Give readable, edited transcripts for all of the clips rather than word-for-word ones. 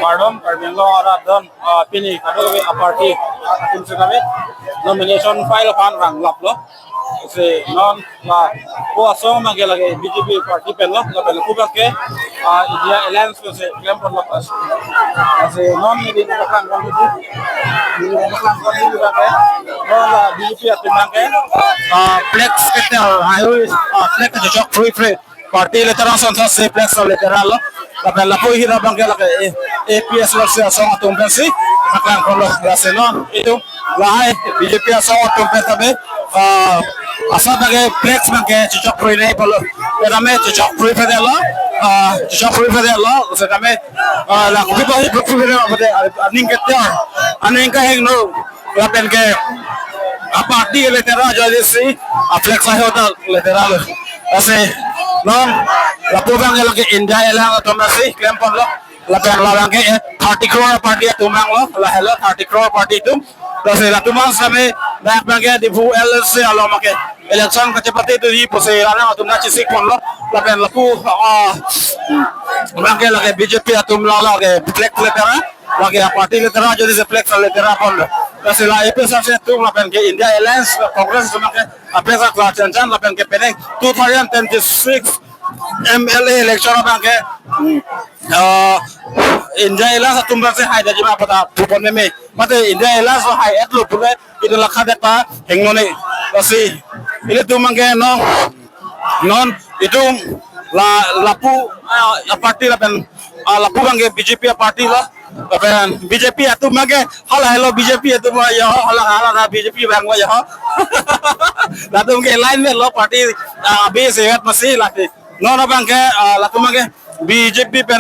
Pardon, Carmelo Aradon, Pini, Kadobe, a party, Atin Sinabe, nomination file upon Rang Laplo. Se non la puaso magelage BJP party penlo la pelo kubake India Alliance se claim por la paz se non ni din kan kan di kan kan di bake no la BJP atinake flex kete ayo flex jo free free party letera son se flex letera lo la pelo po hira bangela ke APS lo se so atum pensi kan kon lo se non itu la BJP so atum pensabe asal bagi flex bangke cocok free nih kalau kami cocok free pada lo, cocok free pada lo, so kami laku kita ini free pada pada aning kita, aning kaheng no, lapen ke apa di letera jadi si flex saya hotel letera lo, asal non laku bangke lagi India elang atau masih kelempon lo, lapen lawan ke 30 crore party itu mang lo, lah hello 30 crore party itu. Terus laku mang sampai banyak bangke di LLC alo make election kecepatan itu di posisinya atau nanti sih kon lo lapen laku bangke lagi BJP atau melala lagi flex letera lagi party letera jadi flex letera kon lo terus lah itu sampai itu lapen ke India Alliance Congress cuma ke apa sih kelancaran lapen ke peneng 2026 MLA election bangke India Alliance atau berarti hai dari mana pada pupon meme mata India Alliance hai etlo pula itu lakha data hengone kasi ini tuh mangke non itu lapu party lapen lapu bangke BJP party lah lapen BJP itu mangke hello BJP itu mah ya hala BJP bang mah ya lalu mangke lain lo party abi sehat masih lagi non bangke lapu mangke BJP pen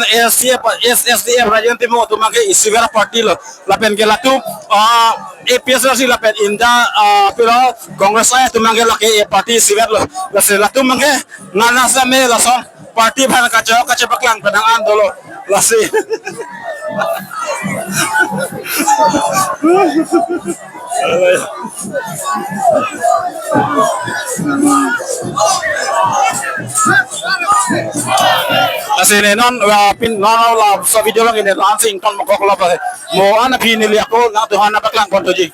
SSDF Rajan Timur tu mangke isivera party lo lapen ke latu APS sih lapen India piro Kongres saya tu mangke laki party siver lo latu mangke nana same lason party ban kacau paklang pedangan dulu lasi Asine non pin non la sa video lang ini lansing ton mo ko la pa mo ana pinili ako na to hana paklang kon to ji